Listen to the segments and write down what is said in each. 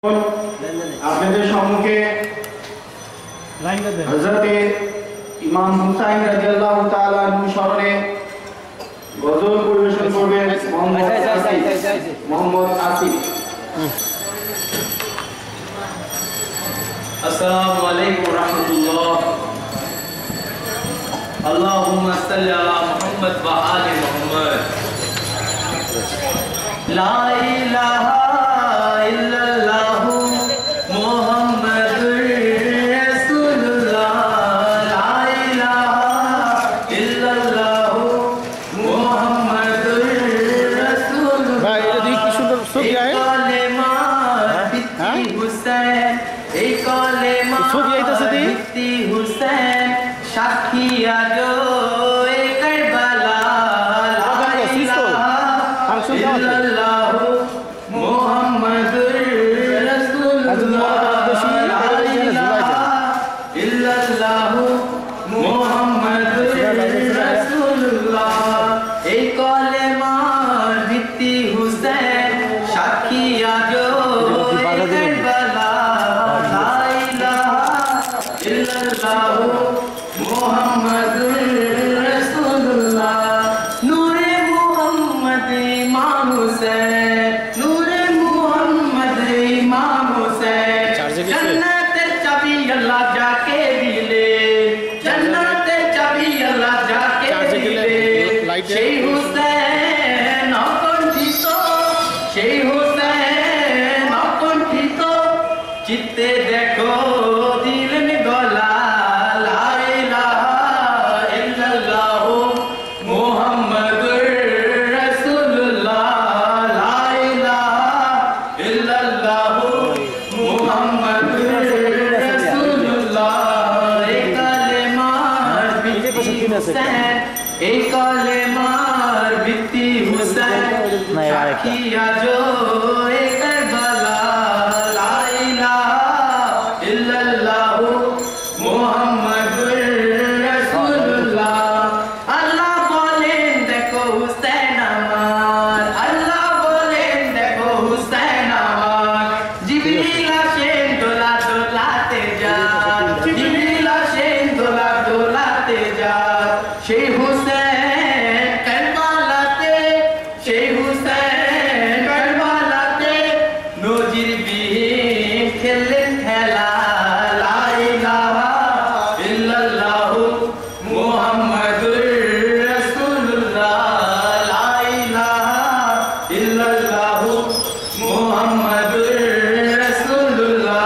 আপনাদের সম্মুখে হযরতে ইমাম হুসাইন রাদিয়াল্লাহু তাআলা আনহু স্মরণে গজল পরিবেশন করবেন মোহাম্মদ আসিফ। আসসালামু আলাইকুম ওয়া রাহমাতুল্লাহ। আল্লাহুম্মা সাল্লি আলা মুহাম্মদ ওয়া আলি মুহাম্মদ। লা ইলাহা ইল্লাল্লাহ মুহাম্মাদুর রাসূলুল্লাহ। লা ইলাহা ইল্লাল্লাহ মুহাম্মাদুর রাসূলুল্লাহ। ভাই এটা দেখি কি সুন্দর ছবি আয়। কালেমা বিতি হুসাইন, এই কালেমা ছবি আইতাছে দি বিতি হুসাইন সাক্ষী আজো এই কারবালা। লা ইলাহা ইল্লাল্লাহ মুহাম্মাদুর রাসূলুল্লাহ। লা ইলাহা ইল্লাল্লাহ মুহাম্মাদুর রাসূলুল্লাহ। এই কালেমার ভিত্তি হুসাইন সাক্ষী আজো এই কারবালা। লা ইলাহা ইল্লাল্লাহ মুহাম্মাদুর রাসূলুল্লাহ। নূরে মুহাম্মদ ইমাম হুসাইন, নূরে মুহাম্মদ ইমাম হুসাইন। জান্নাতের চাবি আল্লাহ যাকে দিলে, জান্নাতের চাবি আল্লাহ যাকে দিলে, সেই হুসাইন অকণ্ঠিত, সেই হুসাইন অকণ্ঠিত চিত্তে দেখো দিলেন গলা। লা ইলাহা ইল্লাল্লাহ মুহাম্মাদুর রাসূলুল্লাহ। লা ইলাহা ইল্লাল্লাহ মুহাম্মাদুর রাসূলুল্লাহ। এই কালেমার ভিত্তি হুসাইন, এই কালেমার ভিত্তি হুসাইন সাক্ষী আজো এই কারবালা। লা ইলাহা ইল্লাল্লাহ মুহাম্মাদুর রাসূলুল্লাহ। আল্লাহ বলেন দেখো হুসাইন আমার, আল্লাহ বলেন দেখো হুসাইন আমার। জিবরিল আসেন দোলা দোলাতে যান, জিবরিল আসেন দোলা দোলাতে যান। সেই হুসাইন কারবালাতে, সেই হুসাইন কারবালাতে নজিরবিহীন খেললেন খেলা। লা ইলাহা ইল্লাল্লাহ মুহাম্মাদুর রাসূলুল্লাহ। লা ইলাহা ইল্লাল্লাহ মুহাম্মাদুর রাসূলুল্লাহ।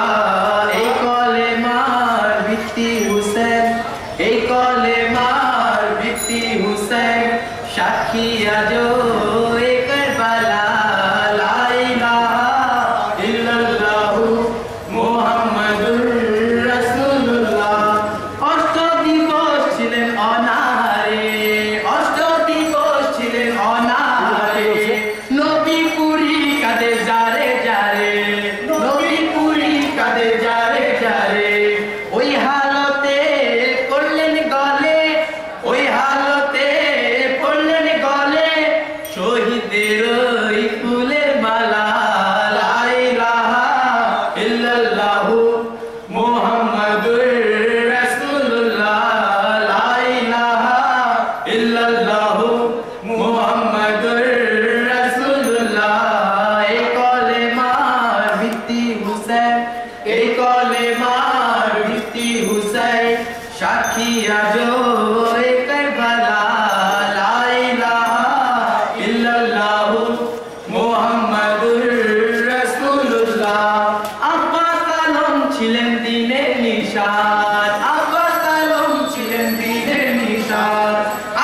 এই কলেমার ভিত্তি হুসাইন, এই কলেমার ভিত্তি হুসাইন সাক্ষী আজো এই কারবালা। লা ইলাহা ইল্লাল্লাহ মুহাম্মাদুর রাসূলুল্লাহ। অষ্টদিবস ছিলেন অনাহারে, অষ্টদিবস ছিলেন অনাহারে। নবী পুরি কাঁদে যারে যারে, নবী পুরি কাঁদে যারে যারে। ওই হালতে পড়লেন গলে, ওই হালতে পড়লেন গলে শহীদের ওই ফুলের মালা। লা ইলাহা ইল্লাল্লাহ মুহাম্মাদুর রাসূলুল্লাহ। লা ইলাহা ইল্লাল্লাহ মুহাম্মাদুর রাসূলুল্লাহ। এই কলেমার ভিত্তি হুসাইন, এই কলেমার ভিত্তি হুসাইন সাক্ষী আজো এই কারবালা। লা ইলাহা ইল্লাল্লাহ মুহাম্মাদুর রাসূলুল্লাহ। আব্বাস আলম ছিলেন দ্বীনের নিশান, আব্বাস আলম ছিলেন দ্বীনের নিশান।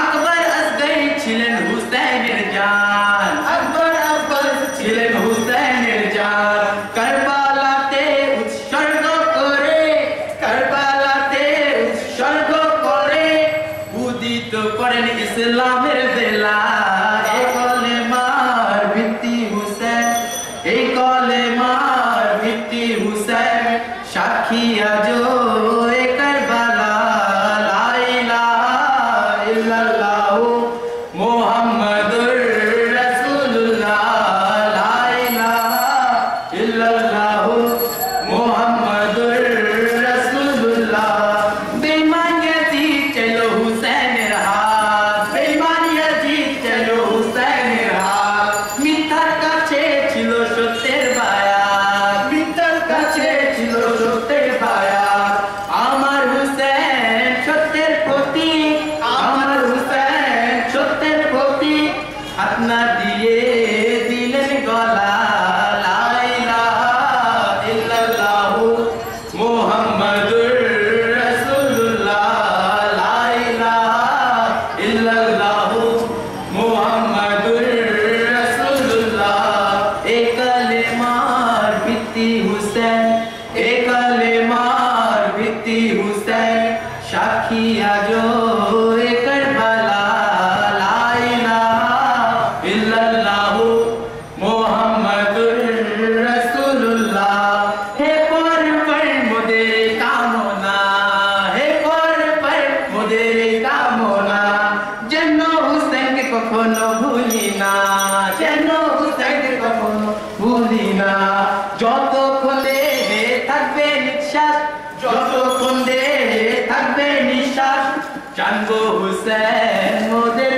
আকবর আসগর ছিলেন হুসাইনের জান, আকবর আব্বাস ছিলেন হুসাইনের জান। কারবালাতে উৎসর্গ করে, কারবালাতে উৎসর্গ করে উদিত করেন ইসলামের বেলা। এই কলেমার ভিত্তি হুসাইন, এই কলেমার ভিত্তি হুসাইন সাক্ষী আজো এই হুসেন এ কালেমার ভিত্তি হুসেন সাক্ষী আজো এ কারবালা লা ইলাহা ইল্লাল্লাহু মুহাম্মাদুর রাসূলুল্লাহ হে পর মোদের কামনা হে পর মোদের কামনা যেন হুসেনকে কখনো ভুলি না যেন হুসেনকে কখনো ভুলি না যতক্ষণ দেহে থাকবে নিঃশ্বাস যতক্ষণ দেহে থাকবে নিঃশ্বাস জানবো হুসেন মোদের